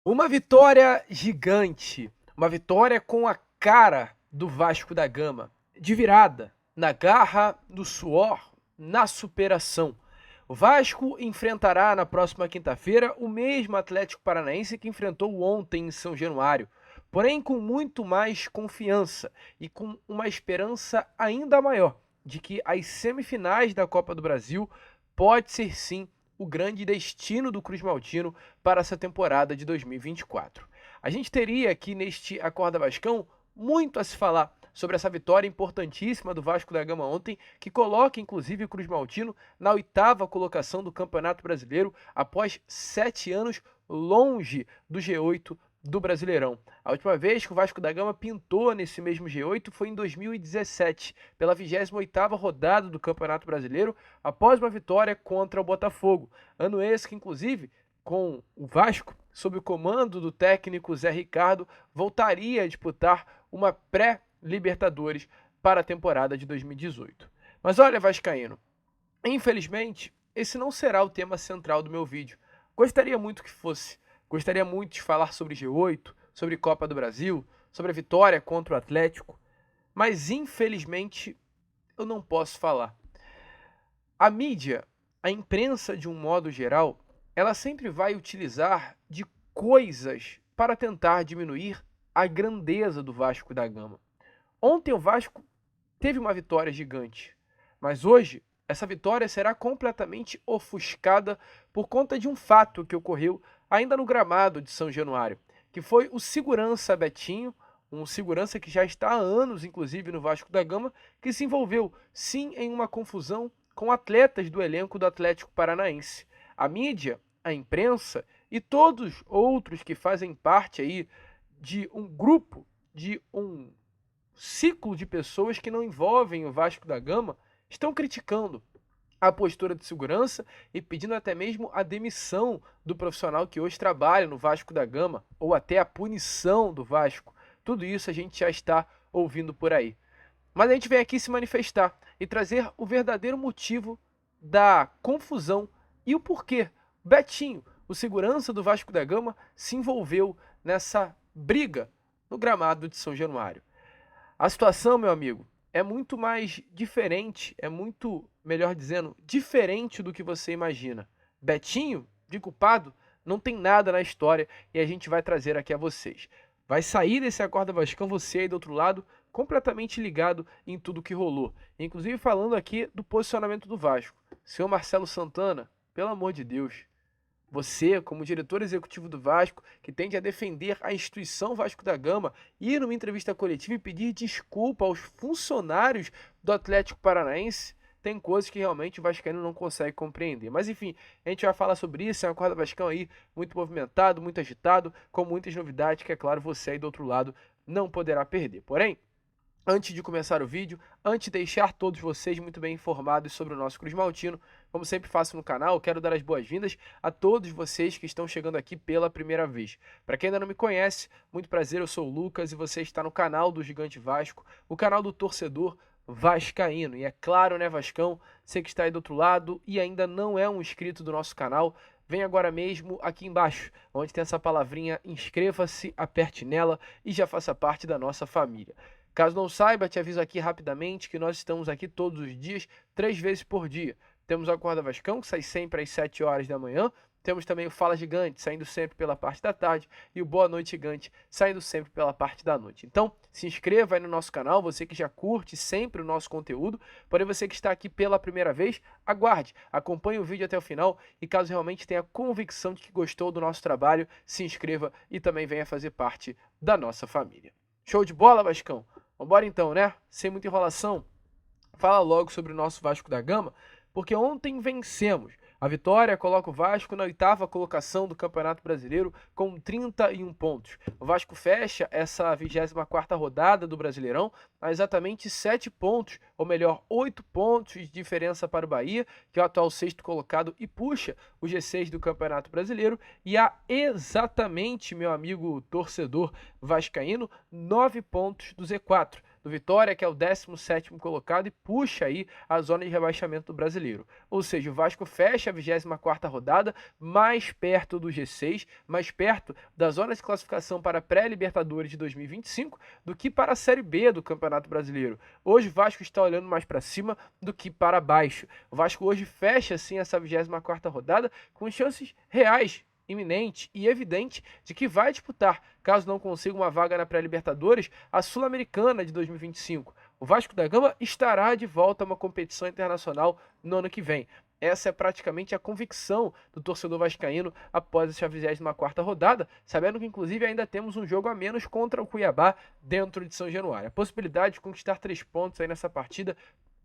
Uma vitória gigante, uma vitória com a cara do Vasco da Gama, de virada, na garra, no suor, na superação. O Vasco enfrentará na próxima quinta-feira o mesmo Atlético Paranaense que enfrentou ontem em São Januário, porém com muito mais confiança e com uma esperança ainda maior de que as semifinais da Copa do Brasil pode ser sim o grande destino do Cruz Maltino para essa temporada de 2024. A gente teria aqui neste Acorda Vascão muito a se falar sobre essa vitória importantíssima do Vasco da Gama ontem, que coloca inclusive o Cruz Maltino na 8ª colocação do Campeonato Brasileiro após 7 anos longe do G8 do Brasileirão. A última vez que o Vasco da Gama pintou nesse mesmo G8 foi em 2017, pela 28ª rodada do Campeonato Brasileiro, após uma vitória contra o Botafogo. Ano esse que, inclusive, com o Vasco, sob o comando do técnico Zé Ricardo, voltaria a disputar uma pré-Libertadores para a temporada de 2018. Mas olha, vascaíno, infelizmente, esse não será o tema central do meu vídeo. Gostaria muito que fosse. Gostaria muito de falar sobre G8, sobre Copa do Brasil, sobre a vitória contra o Atlético, mas infelizmente eu não posso falar. A mídia, a imprensa de um modo geral, ela sempre vai utilizar de coisas para tentar diminuir a grandeza do Vasco da Gama. Ontem o Vasco teve uma vitória gigante, mas hoje essa vitória será completamente ofuscada por conta de um fato que ocorreu ainda no gramado de São Januário, que foi o segurança Betinho, um segurança que já está há anos, inclusive, no Vasco da Gama, que se envolveu, sim, em uma confusão com atletas do elenco do Atlético Paranaense. A mídia, a imprensa e todos outros que fazem parte aí de um grupo, de um ciclo de pessoas que não envolvem o Vasco da Gama, estão criticando a postura de segurança e pedindo até mesmo a demissão do profissional que hoje trabalha no Vasco da Gama, ou até a punição do Vasco. Tudo isso a gente já está ouvindo por aí. Mas a gente vem aqui se manifestar e trazer o verdadeiro motivo da confusão e o porquê Betinho, o segurança do Vasco da Gama, se envolveu nessa briga no gramado de São Januário. A situação, meu amigo, é muito mais diferente, é muito, melhor dizendo, diferente do que você imagina. Betinho, de culpado, não tem nada na história e a gente vai trazer aqui a vocês. Vai sair desse Acorda Vascão, você aí do outro lado, completamente ligado em tudo que rolou. Inclusive falando aqui do posicionamento do Vasco. Senhor Marcelo Santana, pelo amor de Deus, você, como diretor executivo do Vasco, que tende a defender a instituição Vasco da Gama, ir numa entrevista coletiva e pedir desculpa aos funcionários do Atlético Paranaense, tem coisas que realmente o vascaíno não consegue compreender. Mas enfim, a gente vai falar sobre isso, é um Acorda Vascão aí muito movimentado, muito agitado, com muitas novidades que, é claro, você aí do outro lado não poderá perder. Porém, antes de começar o vídeo, antes de deixar todos vocês muito bem informados sobre o nosso Cruz Maltino, como sempre faço no canal, quero dar as boas-vindas a todos vocês que estão chegando aqui pela primeira vez. Para quem ainda não me conhece, muito prazer, eu sou o Lucas e você está no canal do Gigante Vasco, o canal do torcedor vascaíno. E é claro, né, Vascão, você que está aí do outro lado e ainda não é um inscrito do nosso canal, vem agora mesmo aqui embaixo, onde tem essa palavrinha inscreva-se, aperte nela e já faça parte da nossa família. Caso não saiba, te aviso aqui rapidamente que nós estamos aqui todos os dias, 3 vezes por dia. Temos o Acorda Vascão, que sai sempre às 7 horas da manhã. Temos também o Fala Gigante, saindo sempre pela parte da tarde. E o Boa Noite Gigante, saindo sempre pela parte da noite. Então, se inscreva aí no nosso canal, você que já curte sempre o nosso conteúdo. Porém, você que está aqui pela primeira vez, aguarde, acompanhe o vídeo até o final. E caso realmente tenha convicção de que gostou do nosso trabalho, se inscreva e também venha fazer parte da nossa família. Show de bola, Vascão? Vambora então, né? Sem muita enrolação, fala logo sobre o nosso Vasco da Gama, porque ontem vencemos. A vitória coloca o Vasco na 8ª colocação do Campeonato Brasileiro com 31 pontos. O Vasco fecha essa 24ª rodada do Brasileirão a exatamente 7 pontos, ou melhor, 8 pontos de diferença para o Bahia, que é o atual 6º colocado e puxa o G6 do Campeonato Brasileiro, e há exatamente, meu amigo torcedor vascaíno, 9 pontos do Z4. do Vitória, que é o 17º colocado e puxa aí a zona de rebaixamento do Brasileiro. Ou seja, o Vasco fecha a 24ª rodada mais perto do G6, mais perto da zona de classificação para a pré-Libertadores de 2025 do que para a Série B do Campeonato Brasileiro. Hoje o Vasco está olhando mais para cima do que para baixo. O Vasco hoje fecha sim essa 24ª rodada com chances reais, iminente e evidente de que vai disputar, caso não consiga uma vaga na pré-Libertadores, a Sul-Americana de 2025. O Vasco da Gama estará de volta a uma competição internacional no ano que vem. Essa é praticamente a convicção do torcedor vascaíno após essa 24ª rodada, sabendo que inclusive ainda temos um jogo a menos contra o Cuiabá dentro de São Januário. A possibilidade de conquistar 3 pontos aí nessa partida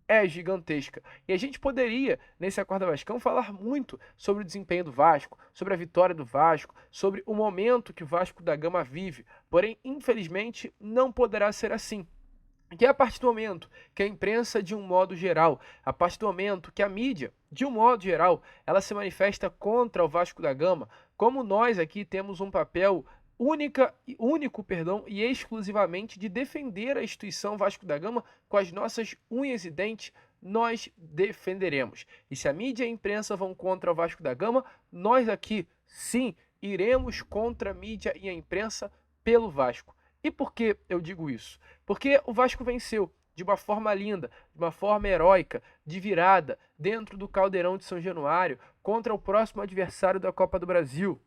é gigantesca. E a gente poderia, nesse Acorda Vascão, falar muito sobre o desempenho do Vasco, sobre a vitória do Vasco, sobre o momento que o Vasco da Gama vive. Porém, infelizmente, não poderá ser assim. Que é a partir do momento que a imprensa, de um modo geral, a partir do momento que a mídia, de um modo geral, ela se manifesta contra o Vasco da Gama, como nós aqui temos um papel único e exclusivamente de defender a instituição Vasco da Gama com as nossas unhas e dentes, nós defenderemos. E se a mídia e a imprensa vão contra o Vasco da Gama, nós aqui, sim, iremos contra a mídia e a imprensa pelo Vasco. E por que eu digo isso? Porque o Vasco venceu de uma forma linda, de uma forma heróica, de virada, dentro do Caldeirão de São Januário, contra o próximo adversário da Copa do Brasil,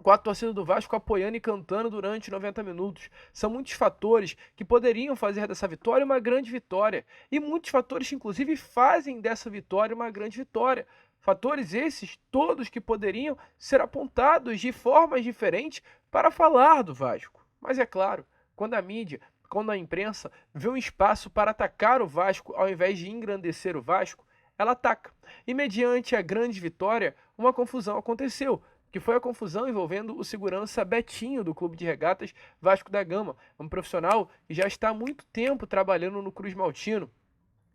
com a torcida do Vasco apoiando e cantando durante 90 minutos. São muitos fatores que poderiam fazer dessa vitória uma grande vitória. E muitos fatores que, inclusive, fazem dessa vitória uma grande vitória. Fatores esses, todos que poderiam ser apontados de formas diferentes para falar do Vasco. Mas é claro, quando a mídia, quando a imprensa vê um espaço para atacar o Vasco ao invés de engrandecer o Vasco, ela ataca. E mediante a grande vitória, uma confusão aconteceu, que foi a confusão envolvendo o segurança Betinho do Clube de Regatas Vasco da Gama, um profissional que já está há muito tempo trabalhando no Cruz Maltino.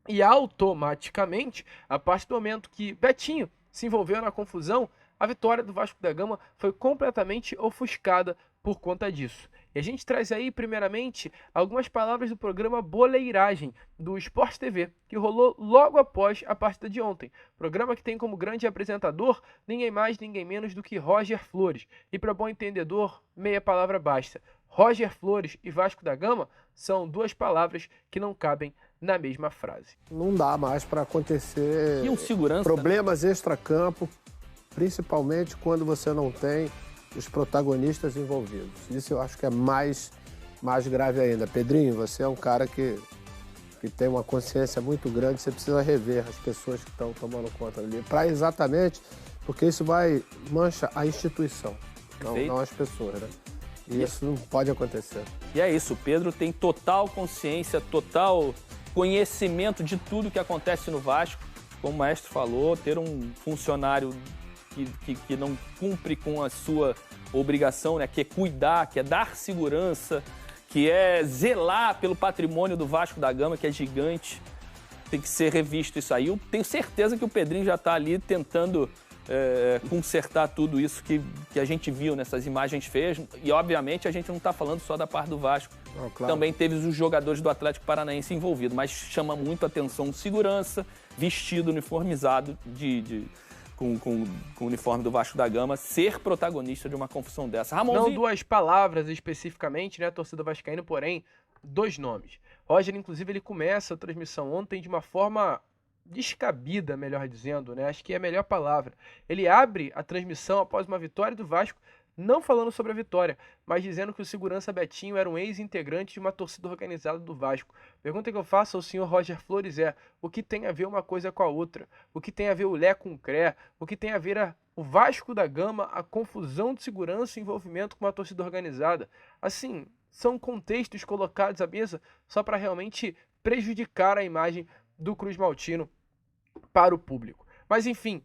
E automaticamente, a partir do momento que Betinho se envolveu na confusão, a vitória do Vasco da Gama foi completamente ofuscada por conta disso. E a gente traz aí, primeiramente, algumas palavras do programa Boleiragem, do Sport TV, que rolou logo após a partida de ontem. Programa que tem como grande apresentador ninguém mais, ninguém menos do que Roger Flores. E para bom entendedor, meia palavra basta. Roger Flores e Vasco da Gama são duas palavras que não cabem na mesma frase. Não dá mais para acontecer e um segurança, problemas extracampo, principalmente quando você não tem os protagonistas envolvidos. Isso eu acho que é mais grave ainda. Pedrinho, você é um cara que tem uma consciência muito grande, você precisa rever as pessoas que estão tomando conta ali, para exatamente, porque isso mancha a instituição, não as pessoas, né? E isso não pode acontecer. E é isso, o Pedro tem total consciência, total conhecimento de tudo que acontece no Vasco. Como o maestro falou, ter um funcionário que não cumpre com a sua obrigação, né, que é cuidar, que é dar segurança, que é zelar pelo patrimônio do Vasco da Gama, que é gigante, tem que ser revisto isso aí. Eu tenho certeza que o Pedrinho já está ali tentando consertar tudo isso que a gente viu nessas imagens feias. E, obviamente, a gente não está falando só da parte do Vasco. Claro. Também teve os jogadores do Atlético Paranaense envolvidos, mas chama muito a atenção o segurança, vestido, uniformizado com o uniforme do Vasco da Gama, ser protagonista de uma confusão dessa. Ramonzinho... Não duas palavras especificamente, né, torcida vascaína, porém, 2 nomes. Roger, inclusive, ele começa a transmissão ontem de uma forma descabida, melhor dizendo, né? Acho que é a melhor palavra. Ele abre a transmissão após uma vitória do Vasco, não falando sobre a vitória, mas dizendo que o segurança Betinho era um ex-integrante de uma torcida organizada do Vasco. Pergunta que eu faço ao senhor Roger Flores é: o que tem a ver uma coisa com a outra? O que tem a ver o Lé com o Cré? O que tem a ver o Vasco da Gama, a confusão de segurança e envolvimento com uma torcida organizada? Assim, são contextos colocados à mesa só para realmente prejudicar a imagem do Cruz Maltino para o público. Mas enfim,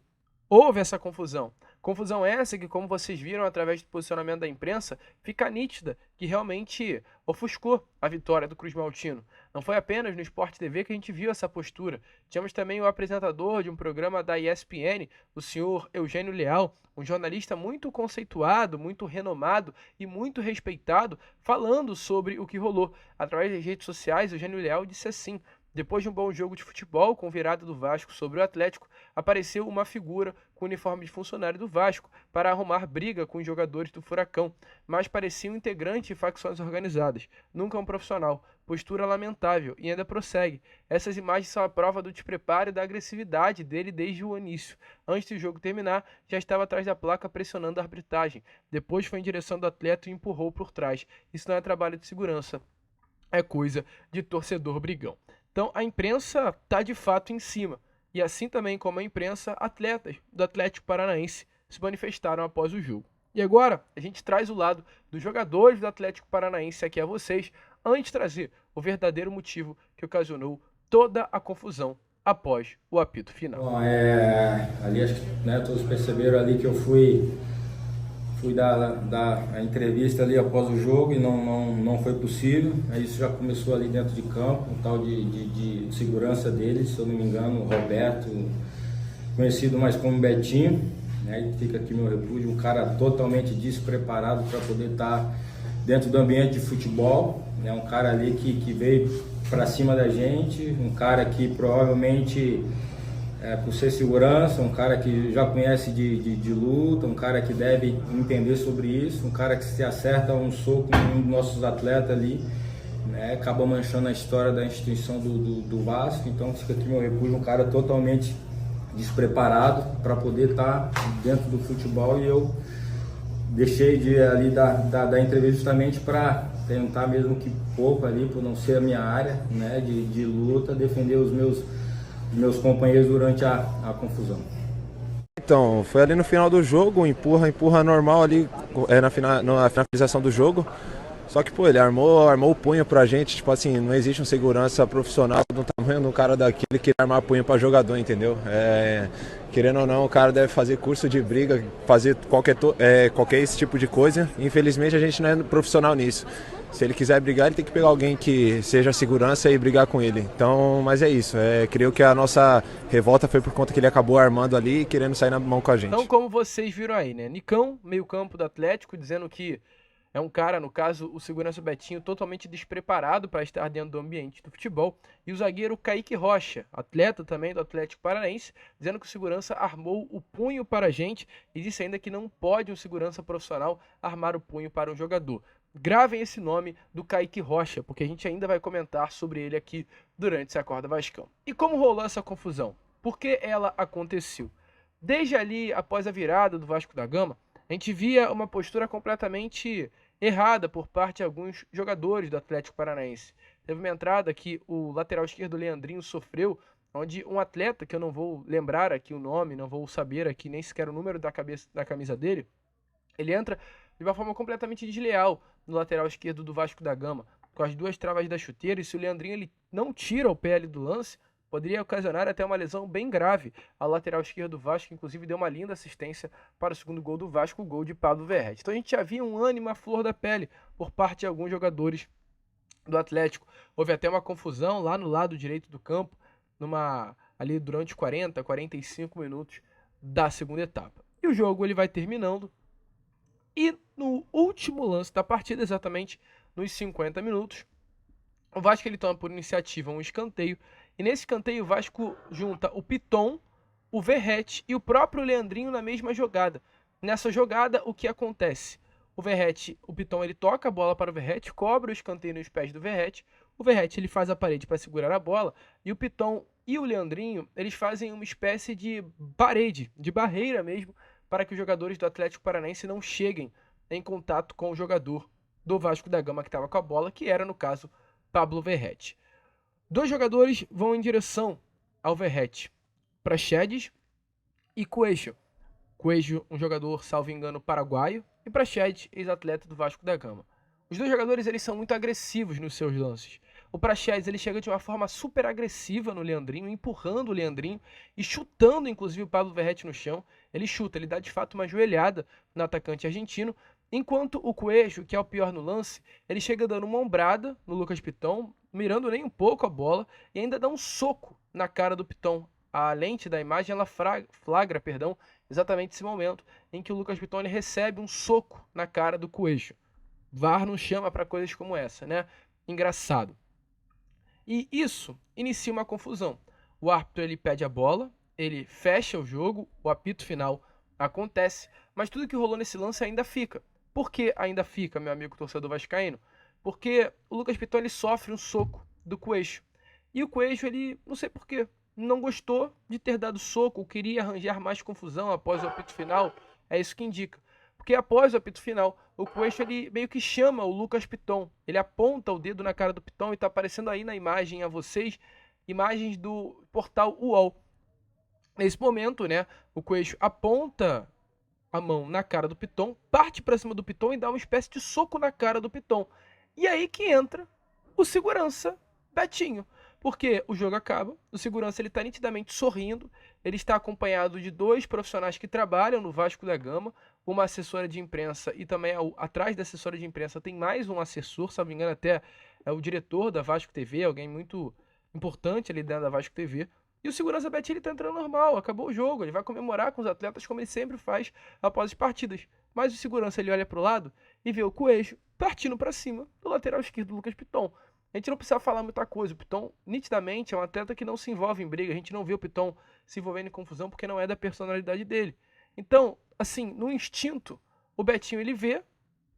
houve essa confusão. Confusão essa que, como vocês viram através do posicionamento da imprensa, fica nítida que realmente ofuscou a vitória do Cruz Maltino. Não foi apenas no Sport TV que a gente viu essa postura. Tínhamos também o apresentador de um programa da ESPN, o senhor Eugênio Leal, um jornalista muito conceituado, muito renomado e muito respeitado, falando sobre o que rolou. Através das redes sociais, Eugênio Leal disse assim: depois de um bom jogo de futebol com virada do Vasco sobre o Atlético, apareceu uma figura com uniforme de funcionário do Vasco para arrumar briga com os jogadores do Furacão, mas parecia um integrante de facções organizadas, nunca um profissional. Postura lamentável, e ainda prossegue. Essas imagens são a prova do despreparo e da agressividade dele desde o início. Antes do jogo terminar, já estava atrás da placa pressionando a arbitragem. Depois foi em direção do atleta e empurrou por trás. Isso não é trabalho de segurança, é coisa de torcedor brigão. Então a imprensa está de fato em cima. E assim também como a imprensa, atletas do Atlético Paranaense se manifestaram após o jogo. E agora a gente traz o lado dos jogadores do Atlético Paranaense aqui a vocês, antes de trazer o verdadeiro motivo que ocasionou toda a confusão após o apito final. Bom, ali acho que todos perceberam ali que eu fui dar a entrevista ali após o jogo e não foi possível. Aí isso já começou ali dentro de campo, um tal de segurança deles, se eu não me engano, o Roberto, conhecido mais como Betinho, né? Fica aqui meu repúdio, um cara totalmente despreparado para poder estar dentro do ambiente de futebol, né? Um cara ali que veio para cima da gente, um cara que provavelmente, por ser segurança, um cara que já conhece de luta, um cara que deve entender sobre isso, um cara que se acerta um soco com um dos nossos atletas ali, né, acaba manchando a história da instituição do Vasco. Então fica aqui meu repúdio, um cara totalmente despreparado para poder estar dentro do futebol, e eu deixei de ali da entrevista justamente para tentar, mesmo que pouco ali, por não ser a minha área, né, de luta, defender os meus companheiros durante a confusão. Então, foi ali no final do jogo, um empurra normal ali, na finalização do jogo. Só que, ele armou o punho pra gente, tipo assim, não existe um segurança profissional do tamanho de um cara daquele que armar punho pra jogador, entendeu? Querendo ou não, o cara deve fazer curso de briga, fazer qualquer esse tipo de coisa. Infelizmente, a gente não é profissional nisso. Se ele quiser brigar, ele tem que pegar alguém que seja segurança e brigar com ele. Então, mas é isso. Creio que a nossa revolta foi por conta que ele acabou armando ali e querendo sair na mão com a gente. Então, como vocês viram aí, né? Nicão, meio-campo do Atlético, dizendo que é um cara, no caso, o segurança Betinho, totalmente despreparado para estar dentro do ambiente do futebol. E o zagueiro Kaique Rocha, atleta também do Atlético Paranaense, dizendo que o segurança armou o punho para a gente e disse ainda que não pode um segurança profissional armar o punho para um jogador. Gravem esse nome do Kaique Rocha, porque a gente ainda vai comentar sobre ele aqui durante esse Acorda Vascão. E como rolou essa confusão? Por que ela aconteceu? Desde ali, após a virada do Vasco da Gama, a gente via uma postura completamente errada por parte de alguns jogadores do Atlético Paranaense. Teve uma entrada que o lateral esquerdo Leandrinho sofreu, onde um atleta, que eu não vou lembrar aqui o nome, não vou saber aqui nem sequer o número da camisa dele, ele entra de uma forma completamente desleal no lateral esquerdo do Vasco da Gama, com as duas travas da chuteira, e se o Leandrinho ele não tira o pé ali do lance, poderia ocasionar até uma lesão bem grave ao lateral esquerdo do Vasco, que inclusive deu uma linda assistência para o segundo gol do Vasco, o gol de Pablo Verrete. Então a gente já via um ânimo à flor da pele por parte de alguns jogadores do Atlético. Houve até uma confusão lá no lado direito do campo, ali durante 45 minutos da segunda etapa. E o jogo ele vai terminando, e no último lance da partida, exatamente nos 50 minutos, o Vasco ele toma por iniciativa um escanteio, e nesse escanteio o Vasco junta o Piton, o Verrete e o próprio Leandrinho na mesma jogada. Nessa jogada, o que acontece? O Piton ele toca a bola para o Verrete, cobra o escanteio nos pés do Verrete, o Verrete ele faz a parede para segurar a bola, e o Piton e o Leandrinho eles fazem uma espécie de parede, de barreira mesmo, para que os jogadores do Atlético Paranaense não cheguem em contato com o jogador do Vasco da Gama que estava com a bola, que era, no caso, Pablo Verrete. Dois jogadores vão em direção ao Verrete, Praxedes e Coelho. Coelho, um jogador, salvo engano, paraguaio, e Praxedes, ex-atleta do Vasco da Gama. Os dois jogadores eles são muito agressivos nos seus lances. O Praxedes, ele chega de uma forma super agressiva no Leandrinho, empurrando o Leandrinho e chutando, inclusive, o Pablo Verratti no chão. Ele chuta, ele dá de fato uma joelhada no atacante argentino, enquanto o Coelho, que é o pior no lance, ele chega dando uma ombrada no Lucas Piton, mirando nem um pouco a bola, e ainda dá um soco na cara do Piton. A lente da imagem, ela flagra, exatamente esse momento em que o Lucas Piton ele recebe um soco na cara do Coelho. VAR não chama para coisas como essa, né? Engraçado. E isso inicia uma confusão. O árbitro ele pede a bola, ele fecha o jogo, o apito final acontece, mas tudo que rolou nesse lance ainda fica. Por que ainda fica, meu amigo torcedor vascaíno? Porque o Lucas Piton ele sofre um soco do Coelho. E o Coelho, ele, não sei porquê, não gostou de ter dado soco, queria arranjar mais confusão após o apito final. É isso que indica. Porque após o apito final, o Coelho ele meio que chama o Lucas Piton. Ele aponta o dedo na cara do Piton e está aparecendo aí na imagem a vocês, imagens do portal UOL. Nesse momento, né, o Coelho aponta a mão na cara do Piton, parte para cima do Piton e dá uma espécie de soco na cara do Piton. E aí que entra o segurança Betinho. Porque o jogo acaba, o segurança ele está nitidamente sorrindo, ele está acompanhado de 2 profissionais que trabalham no Vasco da Gama, uma assessora de imprensa e também atrás da assessora de imprensa tem mais um assessor, se não me engano até é o diretor da Vasco TV, alguém muito importante ali dentro da Vasco TV. E o segurança Betinho ele está entrando normal, acabou o jogo, ele vai comemorar com os atletas como ele sempre faz após as partidas. Mas o segurança ele olha para o lado e vê o Coelho partindo para cima do lateral esquerdo do Lucas Piton. A gente não precisa falar muita coisa. O Piton, nitidamente, é um atleta que não se envolve em briga. A gente não vê o Piton se envolvendo em confusão porque não é da personalidade dele. Então, assim, no instinto, o Betinho ele vê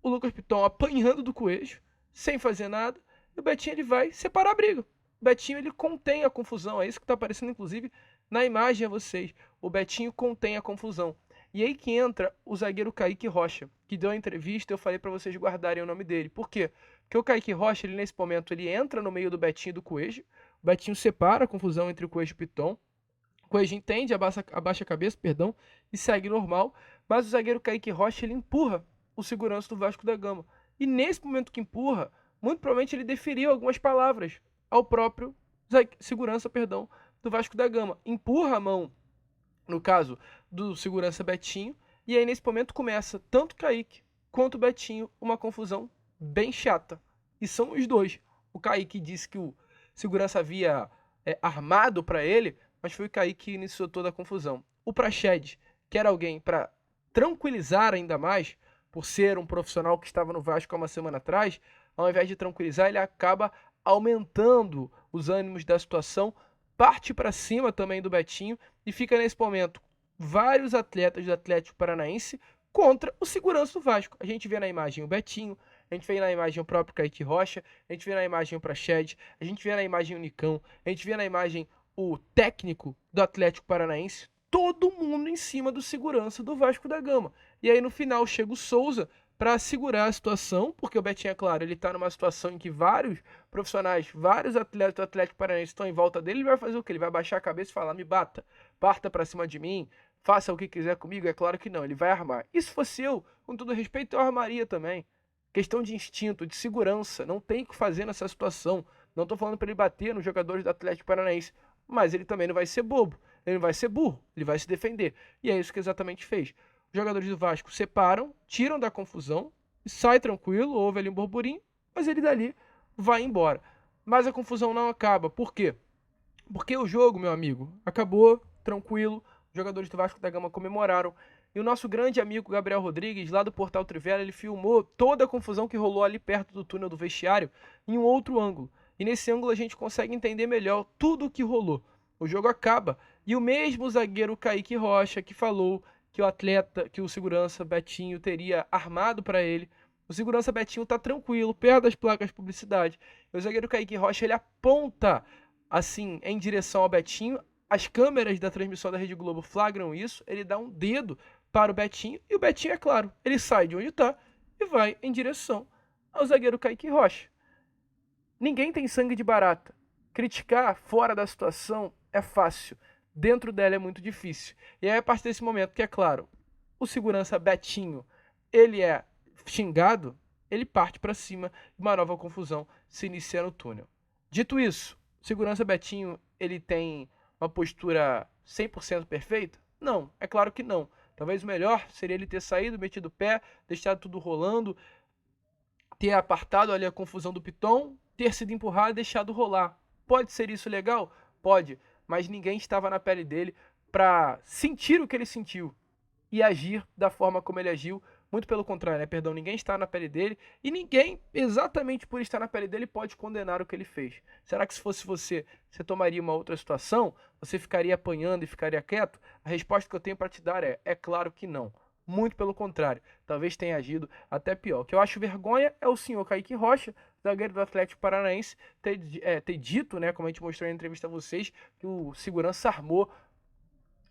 o Lucas Piton apanhando do Coelho, sem fazer nada, e o Betinho ele vai separar a briga. O Betinho ele contém a confusão. É isso que está aparecendo, inclusive, na imagem a vocês. O Betinho contém a confusão. E aí que entra o zagueiro Kaique Rocha, que deu a entrevista e eu falei para vocês guardarem o nome dele. Por quê? Porque o Kaique Rocha, ele, nesse momento, ele entra no meio do Betinho e do Coelho. O Betinho separa a confusão entre o Coelho e o Piton. O Coelho entende, abaixa a cabeça, e segue normal. Mas o zagueiro Kaique Rocha, ele empurra o segurança do Vasco da Gama. E nesse momento que empurra, muito provavelmente ele deferiu algumas palavras ao próprio segurança, do Vasco da Gama. Empurra a mão, no caso do segurança Betinho, e aí nesse momento começa tanto Kaique quanto o Betinho uma confusão bem chata. E são os dois. O Kaique disse que o segurança havia armado para ele, mas foi o Kaique que iniciou toda a confusão. O Praxedes, que era alguém para tranquilizar ainda mais, por ser um profissional que estava no Vasco há uma semana atrás, ao invés de tranquilizar, ele acaba aumentando os ânimos da situação, parte para cima também do Betinho e fica nesse momento vários atletas do Atlético Paranaense contra o segurança do Vasco. A gente vê na imagem o Betinho, a gente vê na imagem o próprio Kaique Rocha, a gente vê na imagem o Praxedes, a gente vê na imagem o Nicão, a gente vê na imagem o técnico do Atlético Paranaense, todo mundo em cima do segurança do Vasco da Gama. E aí no final chega o Souza para segurar a situação, porque o Betinho, é claro, ele está numa situação em que vários profissionais, vários atletas do Atlético Paranaense estão em volta dele, ele vai fazer o quê? Ele vai baixar a cabeça e falar, me bata, parta para cima de mim, faça o que quiser comigo? É claro que não, ele vai armar. E se fosse eu, com todo respeito, eu armaria também. Questão de instinto, de segurança, não tem o que fazer nessa situação. Não estou falando para ele bater nos jogadores do Atlético Paranaense, mas ele também não vai ser bobo, ele não vai ser burro, ele vai se defender. E é isso que exatamente fez. Os jogadores do Vasco separam, tiram da confusão, e sai tranquilo, houve ali um burburinho, mas ele dali vai embora. Mas a confusão não acaba. Por quê? Porque o jogo, meu amigo, acabou tranquilo, os jogadores do Vasco da Gama comemoraram, e o nosso grande amigo Gabriel Rodrigues, lá do Portal Trivela, ele filmou toda a confusão que rolou ali perto do túnel do vestiário, em um outro ângulo. E nesse ângulo a gente consegue entender melhor tudo o que rolou. O jogo acaba, e o mesmo zagueiro Kaique Rocha que falou que o atleta, que o segurança Betinho teria armado para ele. O segurança Betinho tá tranquilo, perto das placas de publicidade. E o zagueiro Kaique Rocha, ele aponta assim em direção ao Betinho. As câmeras da transmissão da Rede Globo flagram isso. Ele dá um dedo para o Betinho e o Betinho, é claro, ele sai de onde está e vai em direção ao zagueiro Kaique Rocha. Ninguém tem sangue de barata. Criticar fora da situação é fácil. Dentro dela é muito difícil. E aí, a partir desse momento que, é claro, o segurança Betinho, ele é xingado, ele parte para cima e uma nova confusão se inicia no túnel. Dito isso, o segurança Betinho, ele tem uma postura 100% perfeita? Não, é claro que não. Talvez o melhor seria ele ter saído, metido o pé, deixado tudo rolando, ter apartado ali a confusão do Piton, ter sido empurrado e deixado rolar. Pode ser isso legal? Pode, mas ninguém estava na pele dele para sentir o que ele sentiu e agir da forma como ele agiu. Muito pelo contrário, né? Perdão, ninguém está na pele dele e ninguém, exatamente por estar na pele dele, pode condenar o que ele fez. Será que se fosse você tomaria uma outra situação? Você ficaria apanhando e ficaria quieto? A resposta que eu tenho para te dar é claro que não. Muito pelo contrário, talvez tenha agido até pior. O que eu acho vergonha é o senhor Kaique Rocha, zagueiro do Atlético Paranaense, ter dito, né, como a gente mostrou na entrevista a vocês, que o segurança armou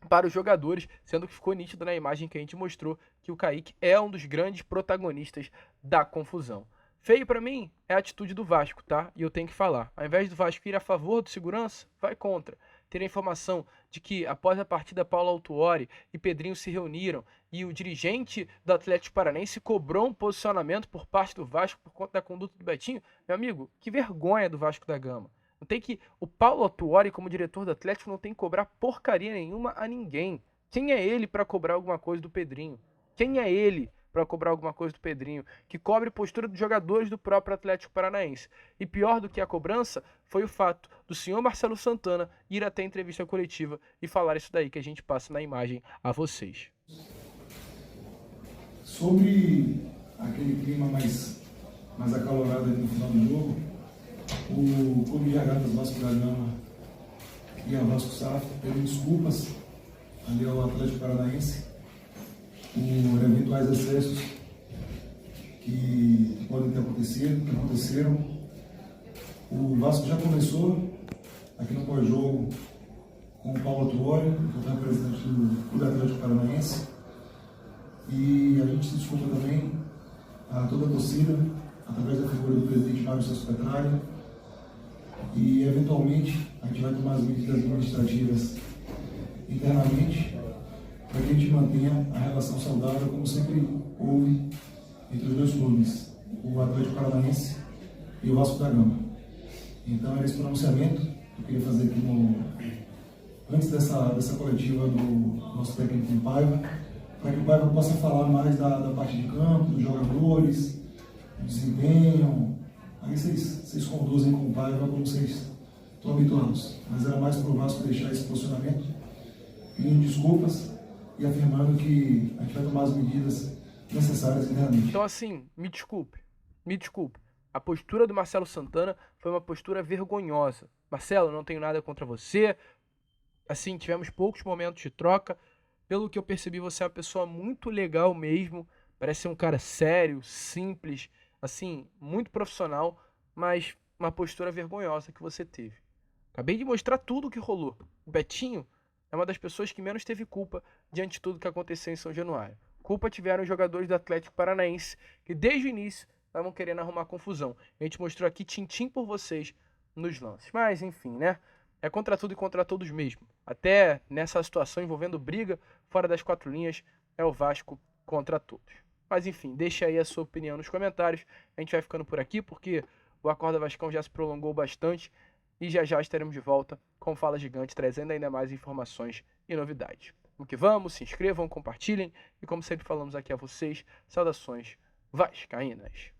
para os jogadores, sendo que ficou nítido na imagem que a gente mostrou que o Kaique é um dos grandes protagonistas da confusão. Feio para mim é a atitude do Vasco, tá? E eu tenho que falar. Ao invés do Vasco ir a favor do segurança, vai contra. Ter a informação de que após a partida Paulo Autuori e Pedrinho se reuniram e o dirigente do Atlético Paranaense cobrou um posicionamento por parte do Vasco por conta da conduta do Betinho. Meu amigo, que vergonha do Vasco da Gama. Não tem que o Paulo Autuori, como diretor do Atlético, não tem que cobrar porcaria nenhuma a ninguém. Quem é ele para cobrar alguma coisa do Pedrinho? Quem é ele para cobrar alguma coisa do Pedrinho? Que cobre postura dos jogadores do próprio Atlético Paranaense. E pior do que a cobrança foi o fato do senhor Marcelo Santana ir até a entrevista coletiva e falar isso daí que a gente passa na imagem a vocês. Sobre aquele clima mais acalorado ali no final do jogo, o Clube de Regatas Vasco da Gama e a Vasco SAF pedem desculpas ali ao Atlético Paranaense por eventuais excessos que podem ter acontecido, que aconteceram. O Vasco já começou aqui no pós-jogo com o Paulo Autuori, que é o representante do Clube Atlético Paranaense, e a gente se desculpa também a toda a torcida, através da figura do presidente Mário Celso Petralha, e eventualmente a gente vai tomar as medidas administrativas internamente para que a gente mantenha a relação saudável como sempre houve entre os dois clubes, o Atlético Paranaense e o Vasco da Gama. Então era esse pronunciamento que eu queria fazer aqui antes dessa coletiva do nosso técnico Paiva, para que o Paiva possa falar mais da parte de campo, dos jogadores, do desempenho. Aí vocês conduzem com o Paiva como vocês estão habituados. Mas era mais para o Vasco deixar esse posicionamento, pedindo desculpas e afirmando que a gente vai tomar as medidas necessárias internamente. Então assim, me desculpe. A postura do Marcelo Santana foi uma postura vergonhosa. Marcelo, não tenho nada contra você. Assim, tivemos poucos momentos de troca. Pelo que eu percebi, você é uma pessoa muito legal mesmo. Parece ser um cara sério, simples, assim, muito profissional, mas uma postura vergonhosa que você teve. Acabei de mostrar tudo o que rolou. O Betinho é uma das pessoas que menos teve culpa diante de tudo que aconteceu em São Januário. Culpa tiveram os jogadores do Atlético Paranaense, que desde o início estavam querendo arrumar confusão. A gente mostrou aqui tintim por vocês nos lances. Mas, enfim, né? É contra tudo e contra todos mesmo. Até nessa situação envolvendo briga fora das quatro linhas, é o Vasco contra todos. Mas enfim, deixa aí a sua opinião nos comentários. A gente vai ficando por aqui porque o Acorda Vascão já se prolongou bastante e já estaremos de volta com Fala Gigante, trazendo ainda mais informações e novidades. Vamos que vamos, se inscrevam, compartilhem e como sempre falamos aqui a vocês, saudações vascaínas.